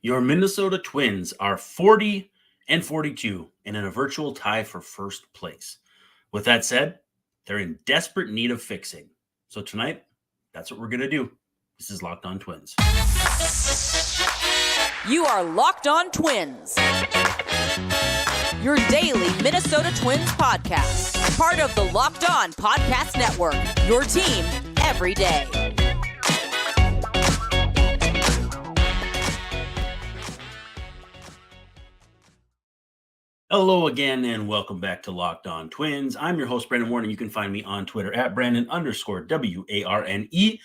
Your Minnesota Twins are 40-42 and in a virtual tie for first place. With that said, they're in desperate need of fixing. So tonight, that's what we're going to do. This is Locked On Twins. You are Locked On Twins, your daily Minnesota Twins podcast. Part of the Locked On Podcast Network, your team every day. Hello again, and welcome back to Locked On Twins. I'm your host, Brandon Warren. You can find me on Twitter at Brandon_WARNE.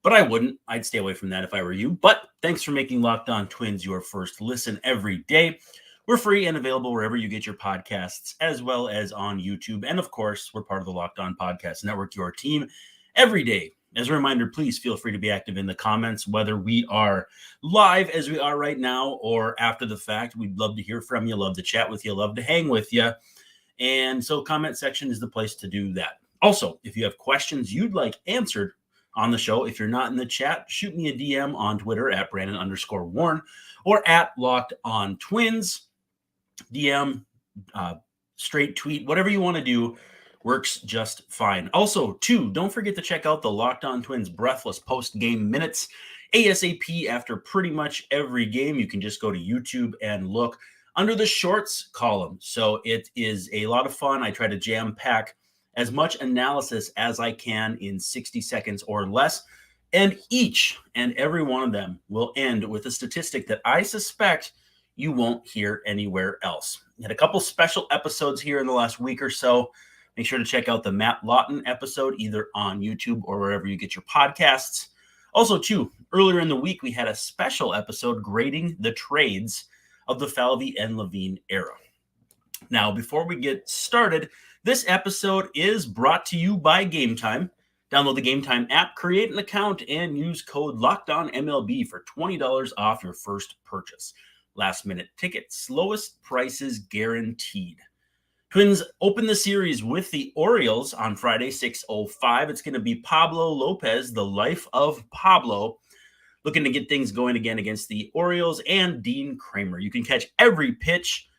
But I wouldn't. I'd stay away from that if I were you. But thanks for making Locked On Twins your first listen every day. We're free and available wherever you get your podcasts, as well as on YouTube. And of course, we're part of the Locked On Podcast Network, your team every day. As a reminder, please feel free to be active in the comments, whether we are live as we are right now or after the fact. We'd love to hear from you, love to chat with you, love to hang with you. And so comment section is the place to do that. Also, if you have questions you'd like answered on the show, if you're not in the chat, shoot me a DM on Twitter at Brandon_Warren or at Locked On Twins. DM, straight tweet, whatever you want to do works just fine. Also, too, don't forget to check out the Locked On Twins Breathless post-game minutes ASAP after pretty much every game. You can just go to YouTube and look under the shorts column. So it is a lot of fun. I try to jam-pack as much analysis as I can in 60 seconds or less. And each and every one of them will end with a statistic that I suspect you won't hear anywhere else. We had a couple special episodes here in the last week or so. Make sure to check out the Matt Lawton episode either on YouTube or wherever you get your podcasts. Also, too, earlier in the week, we had a special episode grading the trades of the Falvey and Levine era. Now, before we get started, this episode is brought to you by Gametime. Download the Gametime app, create an account, and use code LOCKEDONMLB for $20 off your first purchase. Last-minute tickets, lowest prices guaranteed. Twins open the series with the Orioles on Friday, 6:05. It's going to be Pablo Lopez, the life of Pablo, looking to get things going again against the Orioles and Dean Kramer. You can catch every pitch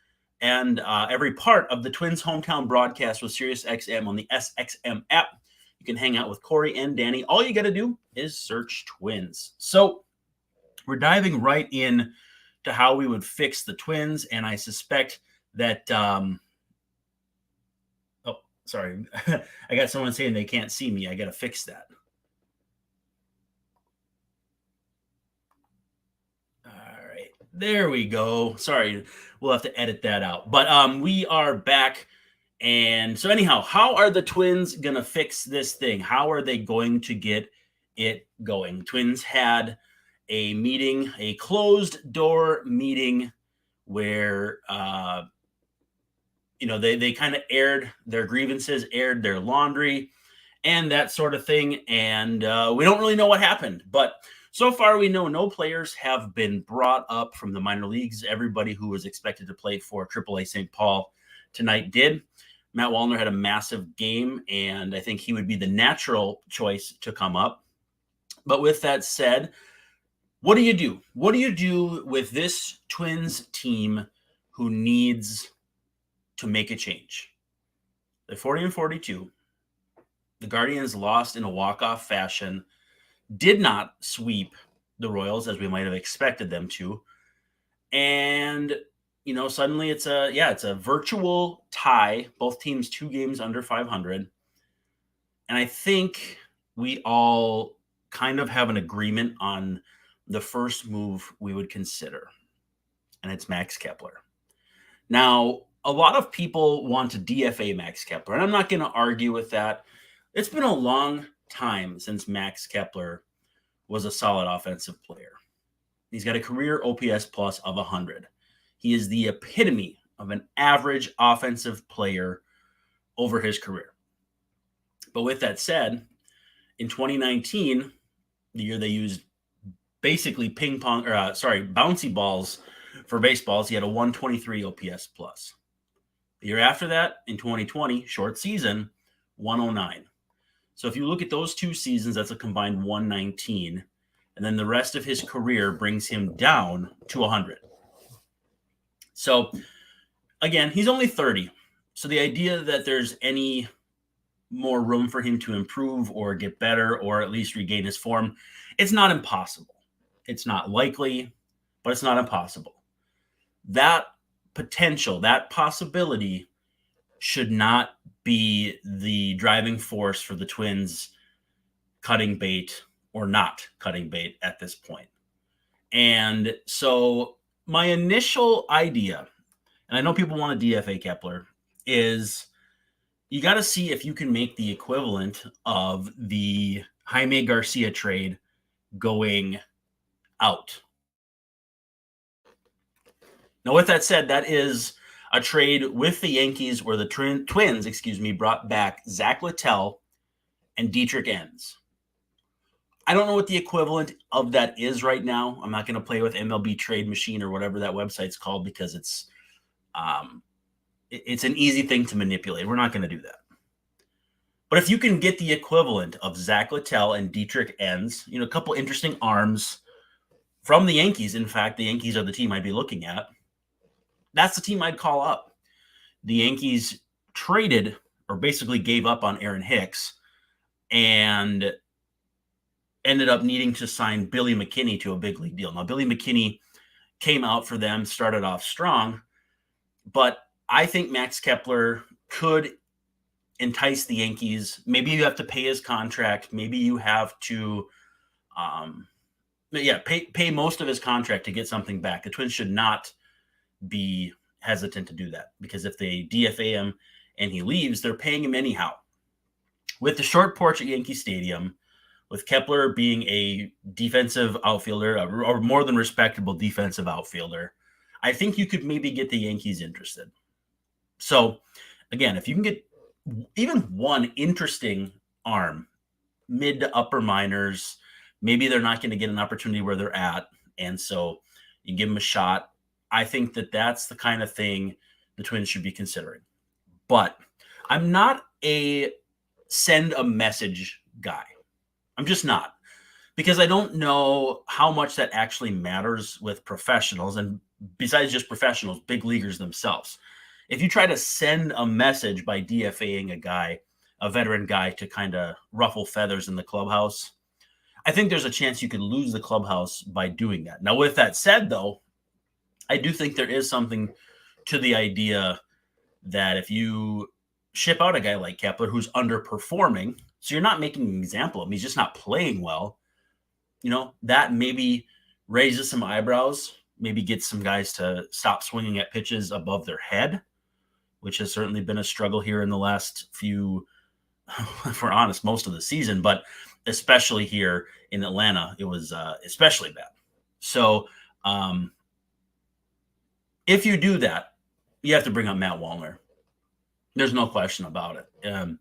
and every part of the Twins' hometown broadcast with SiriusXM on the SXM app. You can hang out with Corey and Danny. All you got to do is search Twins. So we're diving right in to how we would fix the Twins, and I suspect that sorry, I got someone saying they can't see me. I got to fix that. All right, there we go. Sorry, we'll have to edit that out. But we are back. And so anyhow, how are the Twins going to fix this thing? How are they going to get it going? Twins had a meeting, a closed door meeting where they kind of aired their grievances, aired their laundry, and that sort of thing. And we don't really know what happened. But so far, we know no players have been brought up from the minor leagues. Everybody who was expected to play for AAA St. Paul tonight did. Matt Wallner had a massive game, and I think he would be the natural choice to come up. But with that said, what do you do? What do you do with this Twins team who needs to make a change? They're 40-42. The Guardians lost in a walk-off fashion, did not sweep the Royals as we might have expected them to. And, suddenly it's a virtual tie, both teams 2 games under 500. And I think we all kind of have an agreement on the first move we would consider, and it's Max Kepler. Now, a lot of people want to DFA Max Kepler, and I'm not going to argue with that. It's been a long time since Max Kepler was a solid offensive player. He's got a career OPS plus of 100. He is the epitome of an average offensive player over his career. But with that said, in 2019, the year they used basically bouncy balls for baseballs, he had a 123 OPS plus. The year after that, in 2020, short season, 109. So if you look at those 2 seasons, that's a combined 119. And then the rest of his career brings him down to 100. So, again, he's only 30. So the idea that there's any more room for him to improve or get better or at least regain his form, it's not impossible. It's not likely, but it's not impossible. That potential, that possibility should not be the driving force for the Twins cutting bait or not cutting bait at this point. And so my initial idea, and I know people want to DFA Kepler, is you got to see if you can make the equivalent of the Jaime Garcia trade going out. Now, with that said, that is a trade with the Yankees where the Twins, brought back Zach Littell and Dietrich Enns. I don't know what the equivalent of that is right now. I'm not going to play with MLB Trade Machine or whatever that website's called because it's an easy thing to manipulate. We're not going to do that. But if you can get the equivalent of Zach Littell and Dietrich Enns, a couple interesting arms from the Yankees. In fact, the Yankees are the team I'd be looking at. That's the team I'd call up. The Yankees traded or basically gave up on Aaron Hicks and ended up needing to sign Billy McKinney to a big league deal. Now, Billy McKinney came out for them, started off strong, but I think Max Kepler could entice the Yankees. Maybe you have to pay his contract. Maybe you have to pay most of his contract to get something back. The Twins should not be hesitant to do that because if they DFA him and he leaves, they're paying him anyhow. With the short porch at Yankee Stadium, with Kepler being a defensive outfielder, or more than respectable defensive outfielder, I think you could maybe get the Yankees interested. So, again, if you can get even one interesting arm, mid to upper minors, maybe they're not going to get an opportunity where they're at, and so you give them a shot. I think that that's the kind of thing the Twins should be considering. But I'm not a send a message guy. I'm just not. Because I don't know how much that actually matters with professionals, and besides just professionals, big leaguers themselves. If you try to send a message by DFAing a guy, a veteran guy, to kind of ruffle feathers in the clubhouse, I think there's a chance you could lose the clubhouse by doing that. Now, with that said, though, I do think there is something to the idea that if you ship out a guy like Kepler who's underperforming, so you're not making an example of him, he's just not playing well, that maybe raises some eyebrows, maybe gets some guys to stop swinging at pitches above their head, which has certainly been a struggle here in the last few, if we're honest, most of the season, but especially here in Atlanta, it was especially bad. So if you do that, you have to bring up Matt Wallner. There's no question about it.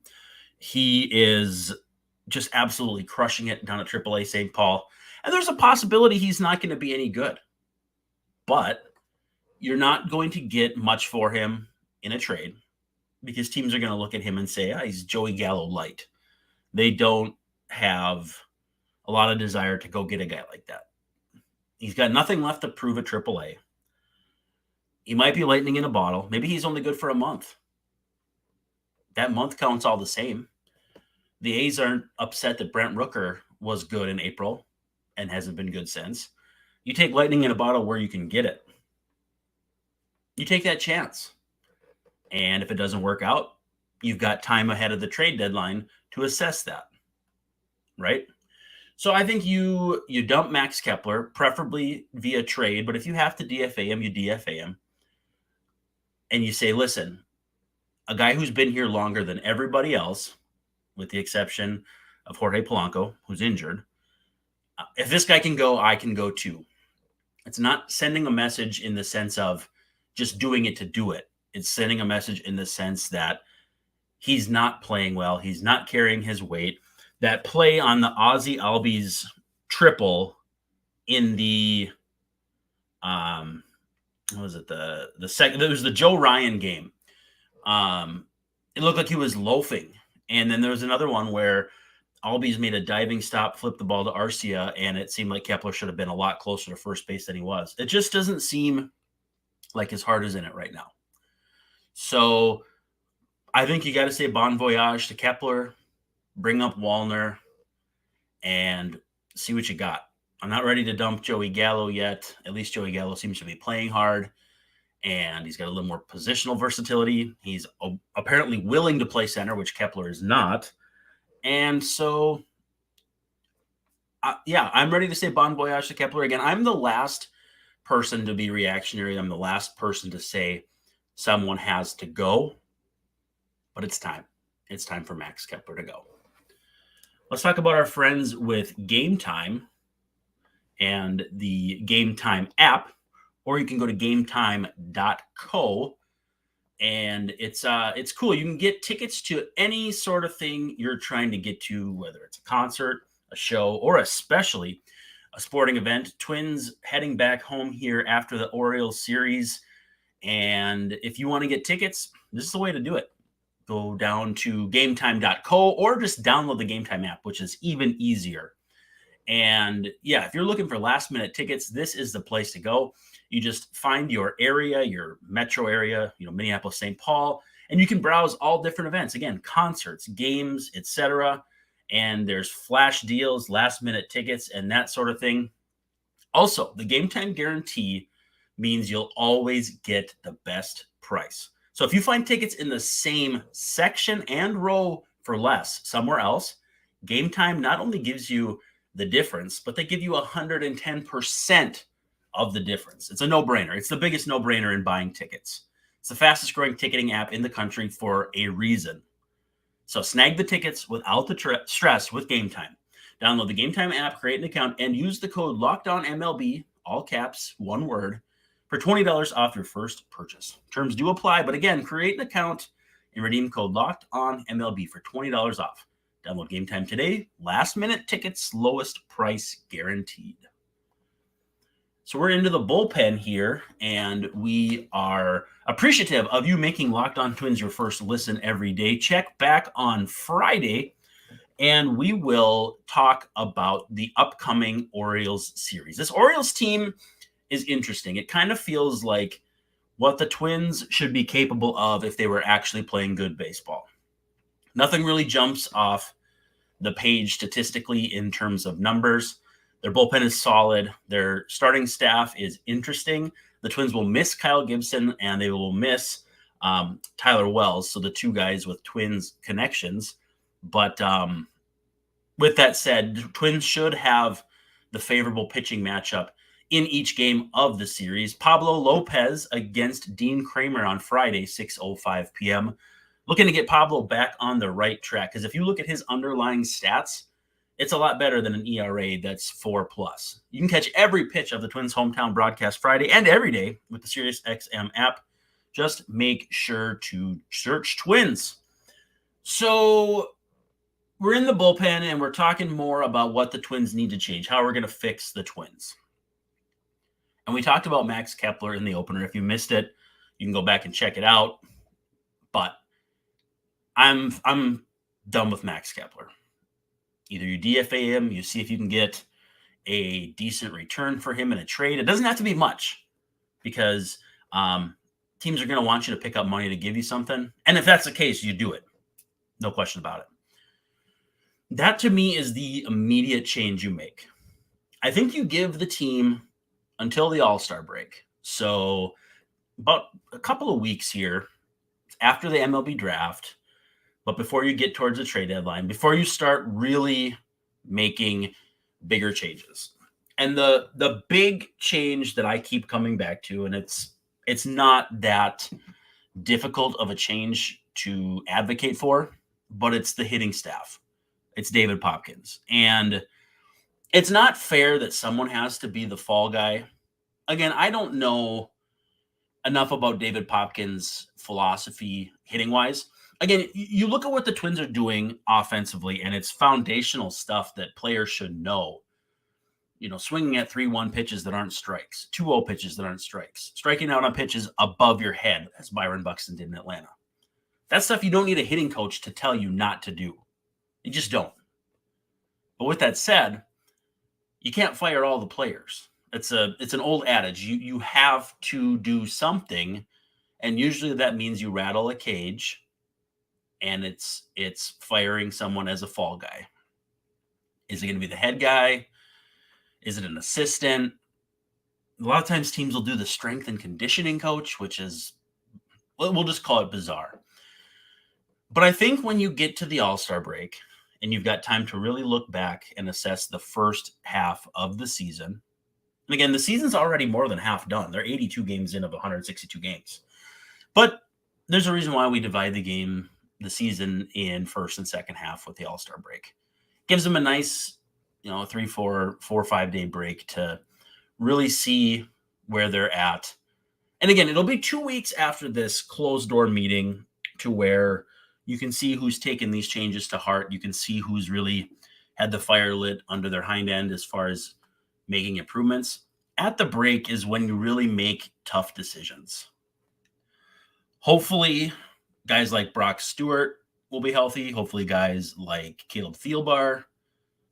He is just absolutely crushing it down at AAA St. Paul. And there's a possibility he's not going to be any good. But you're not going to get much for him in a trade because teams are going to look at him and say, he's Joey Gallo light. They don't have a lot of desire to go get a guy like that. He's got nothing left to prove at AAA. He might be lightning in a bottle. Maybe he's only good for a month. That month counts all the same. The A's aren't upset that Brent Rooker was good in April and hasn't been good since. You take lightning in a bottle where you can get it. You take that chance. And if it doesn't work out, you've got time ahead of the trade deadline to assess that. Right? So I think you dump Max Kepler, preferably via trade, but if you have to DFA him, you DFA him. And you say, listen, a guy who's been here longer than everybody else, with the exception of Jorge Polanco, who's injured, if this guy can go, I can go too. It's not sending a message in the sense of just doing it to do it. It's sending a message in the sense that he's not playing well. He's not carrying his weight. That play on the Ozzie Albies triple in the what was it? The second, it was the Joe Ryan game. It looked like he was loafing. And then there was another one where Albies made a diving stop, flipped the ball to Arcia, and it seemed like Kepler should have been a lot closer to first base than he was. It just doesn't seem like his heart is in it right now. So I think you got to say bon voyage to Kepler, bring up Wallner, and see what you got. I'm not ready to dump Joey Gallo yet. At least Joey Gallo seems to be playing hard, and he's got a little more positional versatility. He's apparently willing to play center, which Kepler is not. And so, I'm ready to say bon voyage to Kepler again. I'm the last person to be reactionary. I'm the last person to say someone has to go, but it's time. It's time for Max Kepler to go. Let's talk about our friends with Gametime and the Gametime app, or you can go to gametime.co. And it's cool. You can get tickets to any sort of thing you're trying to get to, whether it's a concert, a show, or especially a sporting event. Twins heading back home here after the Orioles series. And if you want to get tickets, this is the way to do it. Go down to gametime.co or just download the Gametime app, which is even easier. And if you're looking for last minute tickets, this is the place to go. You just find your area, your metro area, Minneapolis, St. Paul, and you can browse all different events. Again, concerts, games, etc. And there's flash deals, last minute tickets, and that sort of thing. Also, the Gametime guarantee means you'll always get the best price. So if you find tickets in the same section and row for less somewhere else, Gametime not only gives you the difference, but they give you 110% of the difference. It's a no-brainer. It's the biggest no-brainer in buying tickets. It's the fastest growing ticketing app in the country for a reason. So snag the tickets without the stress with Gametime. Download the Gametime app, create an account, and use the code LOCKEDONMLB, all caps, one word, for $20 off your first purchase. Terms do apply, but again, create an account and redeem code LOCKEDONMLB for $20 off. Download Gametime today. Last minute tickets, lowest price guaranteed. So we're into the bullpen here, and we are appreciative of you making Locked On Twins your first listen every day. Check back on Friday, and we will talk about the upcoming Orioles series. This Orioles team is interesting. It kind of feels like what the Twins should be capable of if they were actually playing good baseball. Nothing really jumps off the page statistically in terms of numbers. Their bullpen is solid. Their starting staff is interesting. The Twins will miss Kyle Gibson, and they will miss Tyler Wells, so the two guys with Twins connections. But with that said, Twins should have the favorable pitching matchup in each game of the series. Pablo Lopez against Dean Kramer on Friday, 6:05 p.m. Looking to get Pablo back on the right track, because if you look at his underlying stats, it's a lot better than an ERA that's 4+. You can catch every pitch of the Twins hometown broadcast Friday and every day with the SiriusXM app. Just make sure to search Twins. So we're in the bullpen, and we're talking more about what the Twins need to change, how we're going to fix the Twins. And we talked about Max Kepler in the opener. If you missed it, you can go back and check it out. But I'm done with Max Kepler. Either you DFA him, you see if you can get a decent return for him in a trade. It doesn't have to be much, because teams are going to want you to pick up money to give you something. And if that's the case, you do it. No question about it. That, to me, is the immediate change you make. I think you give the team until the All-Star break. So about a couple of weeks here after the MLB draft, but before you get towards the trade deadline, before you start really making bigger changes. And the big change that I keep coming back to, and it's not that difficult of a change to advocate for, but it's the hitting staff. It's David Popkins. And it's not fair that someone has to be the fall guy. Again, I don't know enough about David Popkins' philosophy hitting-wise. Again, you look at what the Twins are doing offensively, and it's foundational stuff that players should know. Swinging at 3-1 pitches that aren't strikes, 2-0 pitches that aren't strikes, striking out on pitches above your head, as Byron Buxton did in Atlanta. That's stuff you don't need a hitting coach to tell you not to do. You just don't. But with that said, you can't fire all the players. It's an old adage. You have to do something, and usually that means you rattle a cage, and it's firing someone as a fall guy. Is it going to be the head guy? Is it an assistant? A lot of times teams will do the strength and conditioning coach, which is, we'll just call it bizarre. But I think when you get to the All-Star break and you've got time to really look back and assess the first half of the season, and again, the season's already more than half done. They're 82 games in of 162 games. But there's a reason why we divide the season in first and second half with the All-Star break. Gives them a nice, 3, 4, 5 day break to really see where they're at. And again, it'll be 2 weeks after this closed door meeting to where you can see who's taken these changes to heart. You can see who's really had the fire lit under their hind end as far as making improvements. At the break is when you really make tough decisions. Hopefully, guys like Brock Stewart will be healthy. Hopefully, guys like Caleb Thielbar.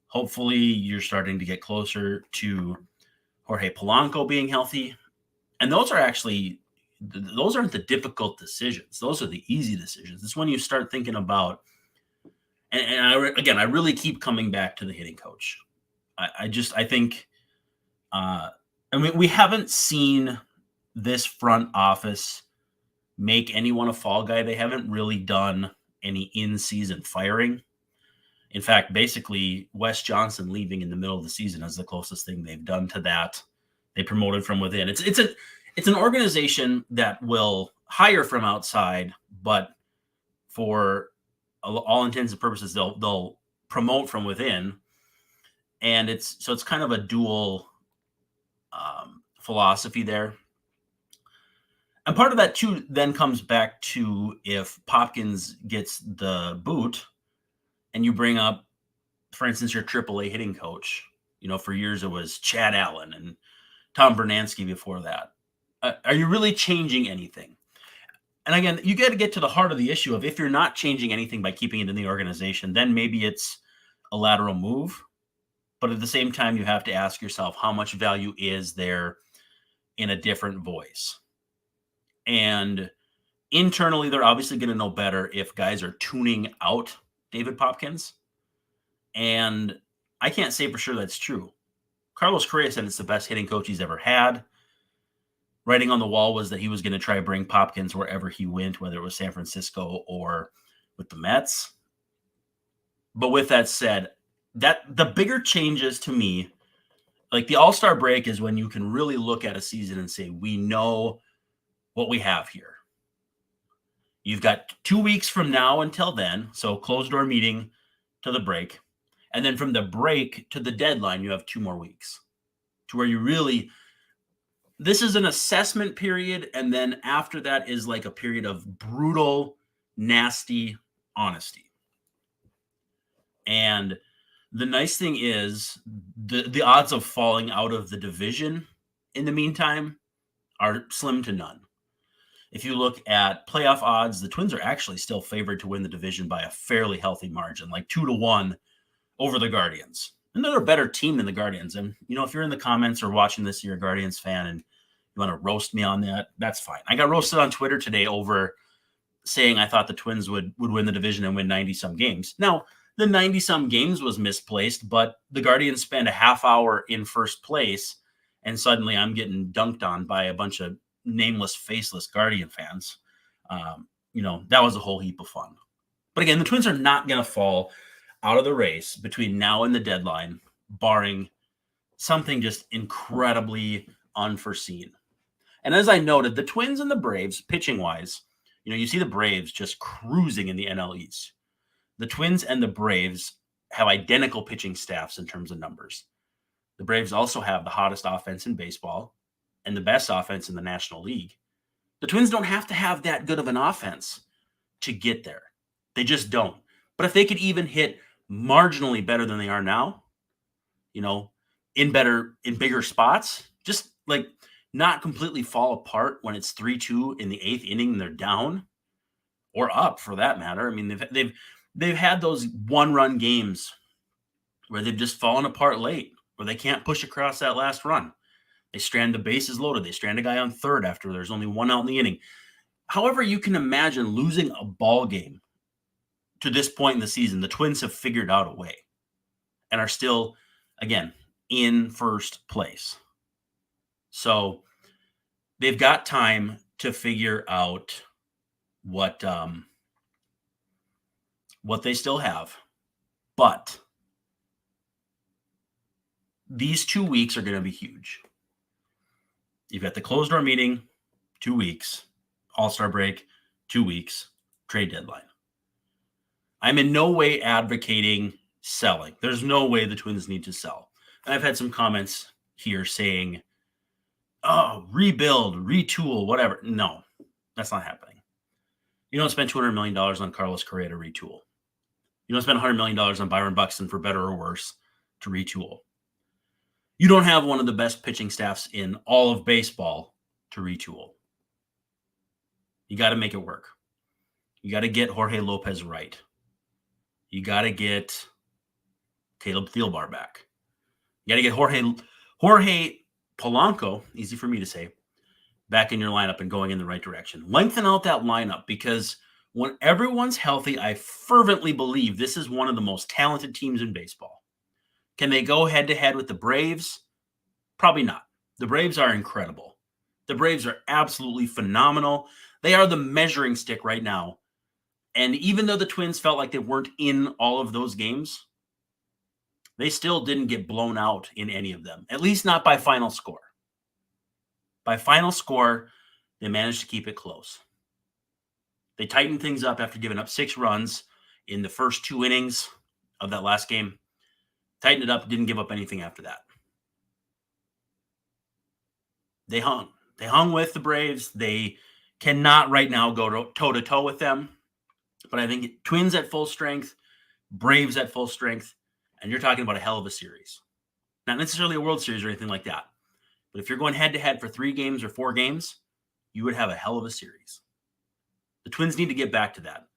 Hopefully, you're starting to get closer to Jorge Polanco being healthy. And those aren't the difficult decisions. Those are the easy decisions. It's when you start thinking about, and I really keep coming back to the hitting coach. I think, we haven't seen this front office make anyone a fall guy. They haven't really done any in-season firing. In fact, basically, Wes Johnson leaving in the middle of the season is the closest thing they've done to that. They promoted from within. It's an organization that will hire from outside, but for all intents and purposes, they'll promote from within. And it's kind of a dual philosophy there. And part of that too then comes back to if Popkins gets the boot and you bring up, for instance, your AAA hitting coach. For years it was Chad Allen and Tom Bernansky before that. Are you really changing anything? And again, you got to get to the heart of the issue of if you're not changing anything by keeping it in the organization, then maybe it's a lateral move. But at the same time, you have to ask yourself, how much value is there in a different voice? And internally, they're obviously going to know better if guys are tuning out David Popkins. And I can't say for sure that's true. Carlos Correa said it's the best hitting coach he's ever had. Writing on the wall was that he was going to try to bring Popkins wherever he went, whether it was San Francisco or with the Mets. But with that said, that the bigger changes to me, like the All-Star break is when you can really look at a season and say, we know what we have here. You've got 2 weeks from now until then, so closed door meeting to the break. And then from the break to the deadline, you have 2 more weeks to where you really, this is an assessment period. And then after that is like a period of brutal, nasty honesty. And the nice thing is the odds of falling out of the division in the meantime are slim to none. If you look at playoff odds, the Twins are actually still favored to win the division by a fairly healthy margin, like 2-1 over the Guardians. And they're a better team than the Guardians. And, if you're in the comments or watching this, you're a Guardians fan and you want to roast me on that, that's fine. I got roasted on Twitter today over saying I thought the Twins would win the division and win 90-some games. Now, the 90-some games was misplaced, but the Guardians spent a half hour in first place, and suddenly I'm getting dunked on by a bunch of nameless, faceless Guardian fans. That was a whole heap of fun. But again, the Twins are not going to fall out of the race between now and the deadline, barring something just incredibly unforeseen. And as I noted, the Twins and the Braves, pitching-wise, you see the Braves just cruising in the NL East. The Twins and the Braves have identical pitching staffs in terms of numbers. The Braves also have the hottest offense in baseball and the best offense in the National League. The Twins don't have to have that good of an offense to get there. They just don't. But if they could even hit marginally better than they are now, in bigger spots, just like not completely fall apart when it's 3-2 in the 8th inning and they're down or up for that matter. I mean, they've had those one-run games where they've just fallen apart late, where they can't push across that last run. They strand the bases loaded. They strand a guy on third after there's only one out in the inning. However, you can imagine losing a ball game to this point in the season. The Twins have figured out a way and are still, again, in first place. So they've got time to figure out what they still have. But these 2 weeks are going to be huge. You've got the closed door meeting, 2 weeks, All-Star break, 2 weeks, trade deadline. I'm in no way advocating selling. There's no way the Twins need to sell. And I've had some comments here saying, oh, rebuild, retool, whatever. No, that's not happening. You don't spend $200 million on Carlos Correa to retool. You don't spend $100 million on Byron Buxton, for better or worse, to retool. You don't have one of the best pitching staffs in all of baseball to retool. You got to make it work. You got to get Jorge Lopez right. You got to get Caleb Thielbar back. You got to get Jorge Polanco, easy for me to say, back in your lineup and going in the right direction. Lengthen out that lineup, because when everyone's healthy, I fervently believe this is one of the most talented teams in baseball. Can they go head-to-head with the Braves? Probably not. The Braves are incredible. The Braves are absolutely phenomenal. They are the measuring stick right now. And even though the Twins felt like they weren't in all of those games, they still didn't get blown out in any of them, at least not by final score. By final score, they managed to keep it close. They tightened things up after giving up 6 runs in the first 2 innings of that last game. Tightened it up, didn't give up anything after that. They hung. They hung with the Braves. They cannot right now go toe-to-toe with them. But I think Twins at full strength, Braves at full strength, and you're talking about a hell of a series. Not necessarily a World Series or anything like that. But if you're going head-to-head for 3 games or 4 games, you would have a hell of a series. The Twins need to get back to that.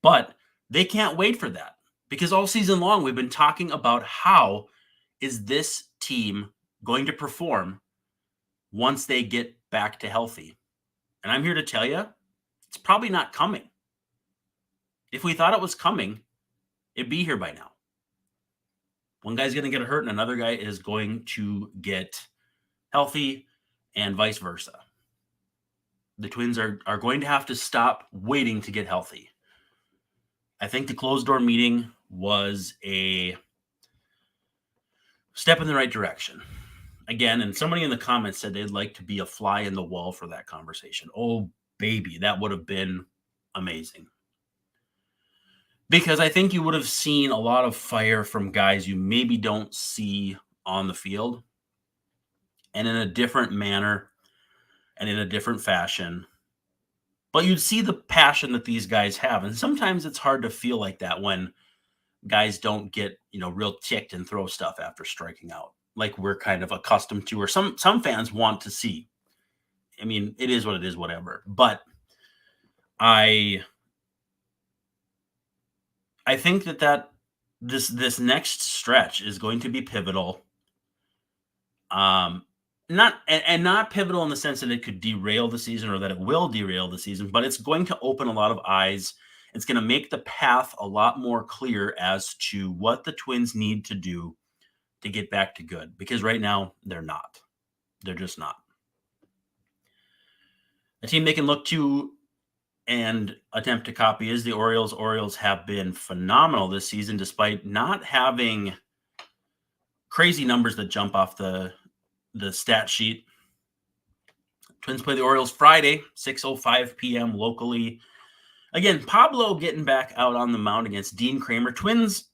But they can't wait for that. Because all season long, we've been talking about how is this team going to perform once they get back to healthy. And I'm here to tell you, it's probably not coming. If we thought it was coming, it'd be here by now. One guy's going to get hurt and another guy is going to get healthy, and vice versa. The Twins are going to have to stop waiting to get healthy. I think the closed-door meeting was a step in the right direction. Again, and somebody in the comments said they'd like to be a fly in the wall for that conversation. Oh, baby, that would have been amazing. Because I think you would have seen a lot of fire from guys you maybe don't see on the field, and in a different manner and in a different fashion. But you'd see the passion that these guys have. And sometimes it's hard to feel like that when guys don't get, real ticked and throw stuff after striking out, like we're kind of accustomed to, or some fans want to see. I mean, it is what it is, whatever. But I think that this next stretch is going to be pivotal. Not pivotal in the sense that it could derail the season or that it will derail the season, but it's going to open a lot of eyes. It's going to make the path a lot more clear as to what the Twins need to do to get back to good, because right now they're not. They're just not. A team they can look to and attempt to copy is the Orioles. Orioles have been phenomenal this season, despite not having crazy numbers that jump off the stat sheet. Twins play the Orioles Friday, 6:05 p.m. locally. Again, Pablo getting back out on the mound against Dean Kramer. Twins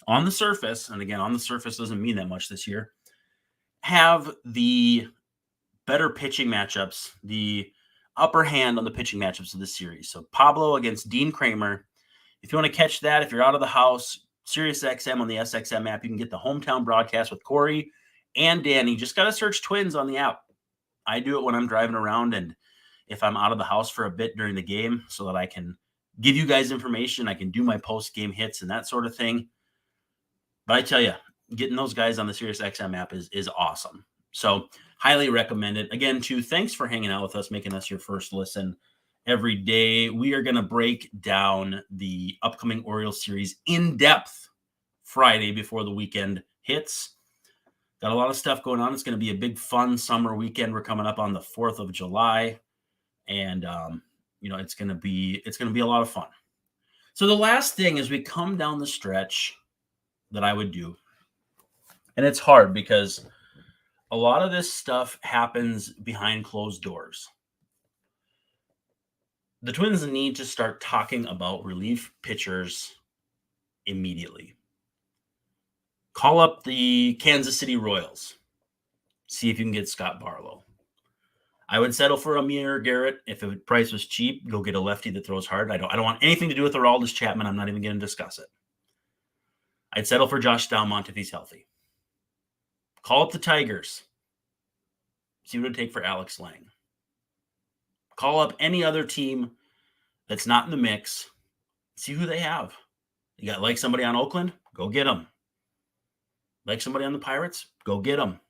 on the surface, and again, on the surface doesn't mean that much this year, have the better pitching matchups, the upper hand on the pitching matchups of the series. So Pablo against Dean Kramer. If you want to catch that, if you're out of the house, SiriusXM on the SXM app, you can get the hometown broadcast with Corey and Danny. Just got to search Twins on the app. I do it when I'm driving around and if I'm out of the house for a bit during the game so that I can give you guys information. I can do my post-game hits and that sort of thing. But I tell you, getting those guys on the SiriusXM app is awesome. So highly recommend it. Again, too, thanks for hanging out with us, making us your first listen every day. We are going to break down the upcoming Orioles series in depth Friday before the weekend hits. Got a lot of stuff going on. It's going to be a big, fun summer weekend. We're coming up on the 4th of July, and it's going to be a lot of fun. So the last thing as we come down the stretch that I would do, and it's hard because a lot of this stuff happens behind closed doors. The Twins need to start talking about relief pitchers immediately. Call up the Kansas City Royals. See if you can get Scott Barlow. I would settle for Amir Garrett. If the price was cheap, go get a lefty that throws hard. I don't want anything to do with Aroldis Chapman. I'm not even going to discuss it. I'd settle for Josh Stalmont if he's healthy. Call up the Tigers. See what it'd take for Alex Lang. Call up any other team that's not in the mix. See who they have. You got somebody on Oakland? Go get them. Like somebody on the Pirates? Go get them.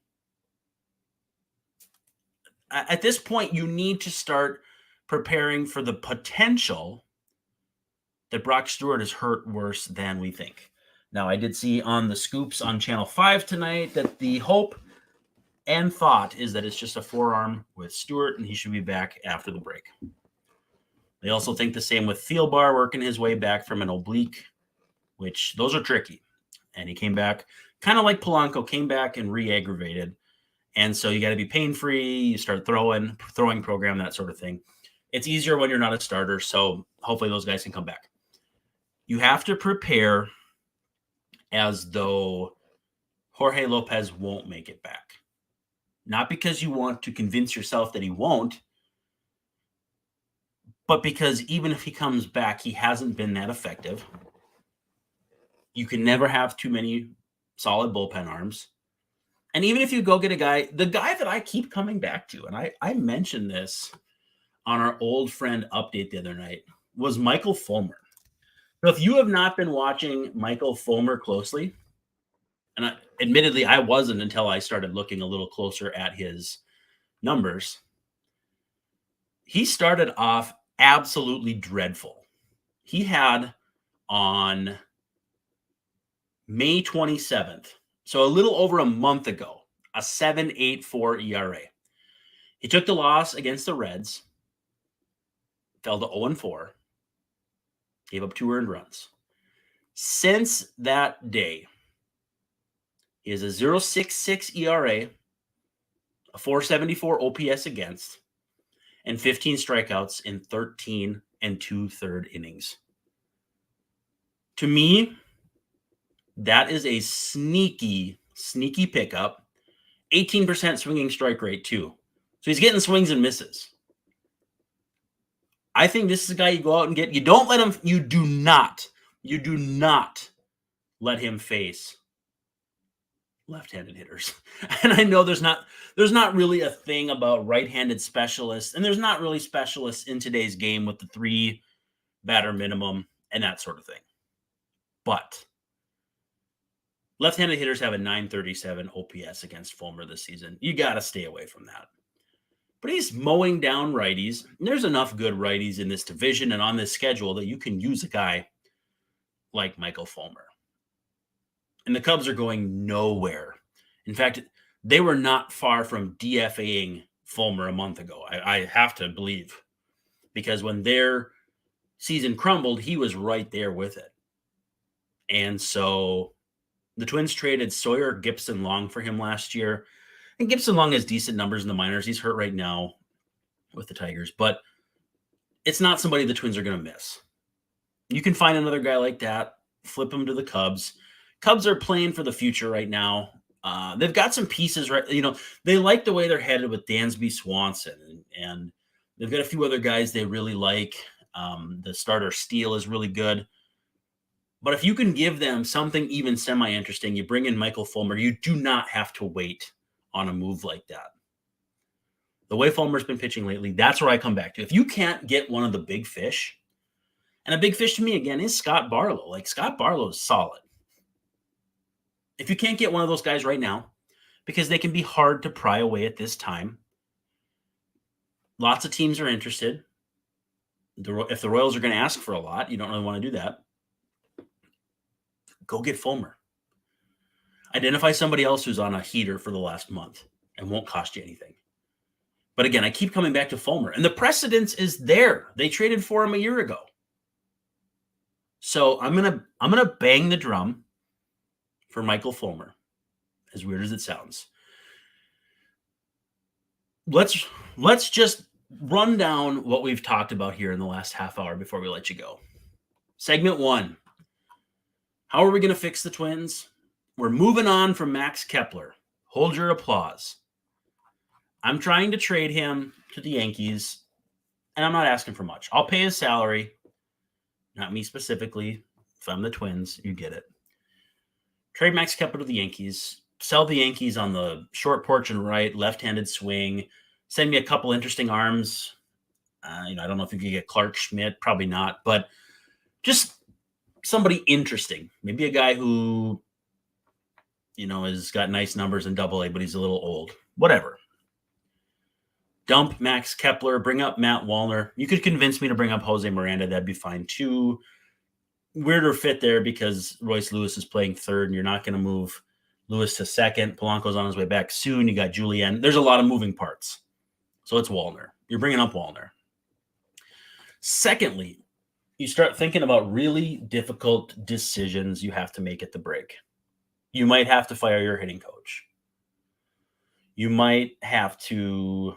At this point, you need to start preparing for the potential that Brock Stewart is hurt worse than we think. Now, I did see on the scoops on Channel 5 tonight that the hope and thought is that it's just a forearm with Stewart, and he should be back after the break. They also think the same with Thielbar working his way back from an oblique, which those are tricky. And he came back, kind of like Polanco, came back and re-aggravated. And so you got to be pain-free. You start throwing program, that sort of thing. It's easier when you're not a starter, so hopefully those guys can come back. You have to prepare as though Jorge Lopez won't make it back. Not because you want to convince yourself that he won't, but because even if he comes back, he hasn't been that effective. You can never have too many solid bullpen arms. And even if you go get the guy that I keep coming back to, and I mentioned this on our old friend update the other night, was Michael Fulmer. So if you have not been watching Michael Fulmer closely, and admittedly I wasn't until I started looking a little closer at his numbers, he started off absolutely dreadful. He had on May 27th, so a little over a month ago, a 7.84 ERA. He took the loss against the Reds, fell to 0-4, gave up 2 earned runs. Since that day, he has a 0.66 ERA, a 4.74 OPS against, and 15 strikeouts in 13 2/3 innings. To me, that is a sneaky pickup. 18% swinging strike rate, too. So he's getting swings and misses. I think this is a guy you go out and get. You don't let him, you do not let him face left-handed hitters. And I know there's not really a thing about right-handed specialists, and there's not really specialists in today's game with the 3 batter minimum and that sort of thing. But left-handed hitters have a 937 OPS against Fulmer this season. You got to stay away from that. But he's mowing down righties. And there's enough good righties in this division and on this schedule that you can use a guy like Michael Fulmer. And the Cubs are going nowhere. In fact, they were not far from DFAing Fulmer a month ago. I have to believe. Because when their season crumbled, he was right there with it. And so the Twins traded Sawyer Gibson-Long for him last year. And Gibson-Long has decent numbers in the minors. He's hurt right now with the Tigers. But it's not somebody the Twins are going to miss. You can find another guy like that, flip him to the Cubs. Cubs are playing for the future right now. They've got some pieces, right? They like the way they're headed with Dansby Swanson. And they've got a few other guys they really like. The starter Steele is really good. But if you can give them something even semi-interesting, you bring in Michael Fulmer, you do not have to wait on a move like that. The way Fulmer's been pitching lately, that's where I come back to. If you can't get one of the big fish, and a big fish to me, again, is Scott Barlow. Scott Barlow is solid. If you can't get one of those guys right now, because they can be hard to pry away at this time, lots of teams are interested. If the Royals are going to ask for a lot, you don't really want to do that. Go get Fulmer. Identify somebody else who's on a heater for the last month and won't cost you anything. But again, I keep coming back to Fulmer, and the precedence is there. They traded for him a year ago. So I'm gonna bang the drum for Michael Fulmer, as weird as it sounds. Let's just run down what we've talked about here in the last half hour before we let you go. Segment 1. How are we going to fix the Twins? We're moving on from Max Kepler. Hold your applause. I'm trying to trade him to the Yankees, and I'm not asking for much. I'll pay his salary. Not me specifically. If I'm the Twins, you get it. Trade Max Kepler to the Yankees. Sell the Yankees on the short porch and right, left-handed swing. Send me a couple interesting arms. I don't know if you could get Clark Schmidt. Probably not. But just somebody interesting. Maybe a guy who, has got nice numbers in AA, but he's a little old. Whatever. Dump Max Kepler. Bring up Matt Wallner. You could convince me to bring up Jose Miranda. That'd be fine too. Weirder fit there because Royce Lewis is playing third, and you're not going to move Lewis to second. Polanco's on his way back soon. You got Julian. There's a lot of moving parts. So it's Wallner. You're bringing up Wallner. Secondly, you start thinking about really difficult decisions you have to make at the break. You might have to fire your hitting coach. You might have to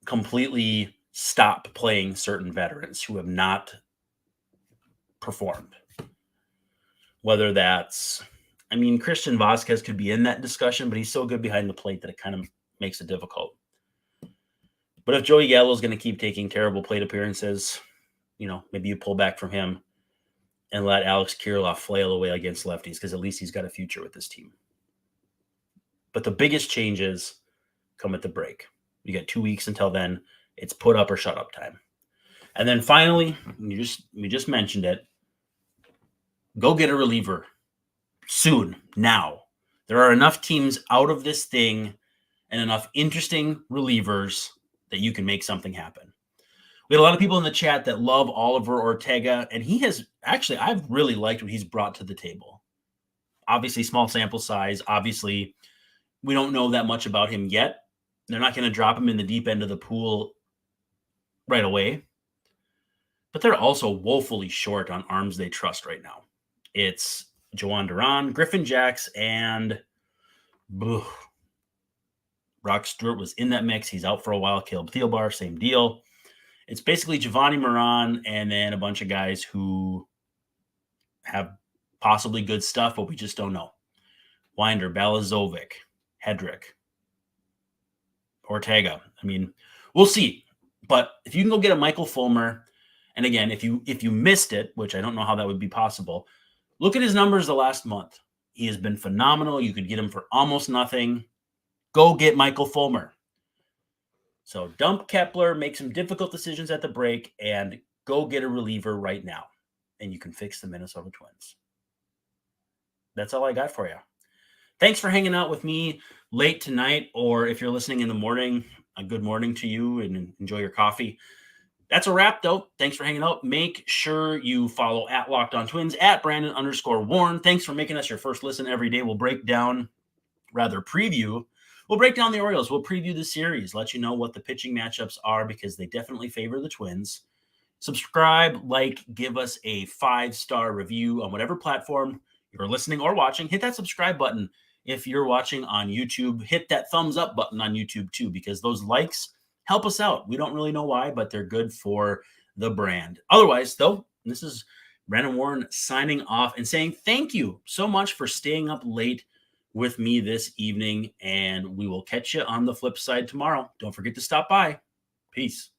completely stop playing certain veterans who have not performed. Whether that's, Christian Vasquez could be in that discussion, but he's so good behind the plate that it kind of makes it difficult. But if Joey Gallo is going to keep taking terrible plate appearances, maybe you pull back from him and let Alex Kirilloff flail away against lefties, because at least he's got a future with this team. But the biggest changes come at the break. You got 2 weeks until then. It's put up or shut up time. And then finally, we just mentioned it, go get a reliever soon, now. There are enough teams out of this thing and enough interesting relievers that you can make something happen. We had a lot of people in the chat that love Oliver Ortega, and I've really liked what he's brought to the table. Obviously, small sample size. Obviously, we don't know that much about him yet. They're not going to drop him in the deep end of the pool right away. But they're also woefully short on arms they trust right now. It's Joan Duran, Griffin Jacks, and Brock Stewart was in that mix. He's out for a while. Caleb Thielbar, same deal. It's basically Giovanni Moran and then a bunch of guys who have possibly good stuff, but we just don't know. Winder, Balazovic, Hedrick, Ortega. We'll see. But if you can go get a Michael Fulmer, and again, if you missed it, which I don't know how that would be possible, look at his numbers the last month. He has been phenomenal. You could get him for almost nothing. Go get Michael Fulmer. So dump Kepler, make some difficult decisions at the break, and go get a reliever right now. And you can fix the Minnesota Twins. That's all I got for you. Thanks for hanging out with me late tonight, or if you're listening in the morning, a good morning to you and enjoy your coffee. That's a wrap, though. Thanks for hanging out. Make sure you follow at Locked On Twins, at Brandon_Warren. Thanks for making us your first listen every day. We'll break down the Orioles. We'll preview the series, let you know what the pitching matchups are, because they definitely favor the Twins. Subscribe, give us a 5-star review on whatever platform you're listening or watching. Hit that subscribe button. If you're watching on YouTube, hit that thumbs up button on YouTube too, because those likes help us out. We don't really know why, but they're good for the brand. Otherwise, though, this is Brandon Warren signing off and saying thank you so much for staying up late with me this evening, and we will catch you on the flip side tomorrow. Don't forget to stop by. Peace.